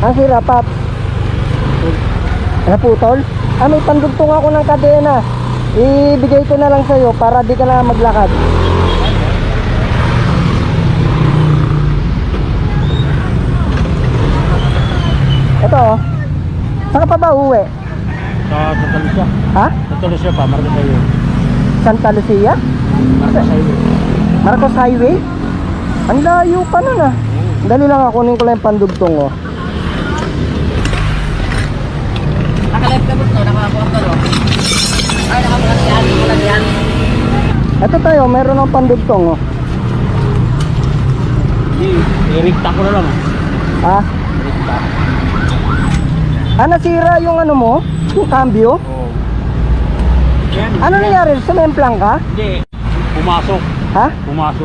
Ang sira, Paps. Naputol? May pandugtong ako ng kadena. Ibigay ko na lang sa'yo para di ka na maglakad. Ito oh. Saan ka pa ba uwi? Sa Santa Lucia. Ha? Santa Lucia pa, Marcos Highway. Santa Lucia? Marcos Highway. Marcos Highway? Ang layo pa nun ah. Dali lang ako, kunin ko lang yung pandugtong oh. Naka-live ka bro, naka-live ka bro. Ay, naka-live. Ito tayo, meron ng pandugtong oh. I-rikta ko na lang. Ha? Rikta. Nasira yung ano mo? Yung cambio? Oo. Yan. Ano nangyari? Sumemplang ka? Hindi. Pumasok. Ha? Pumasok.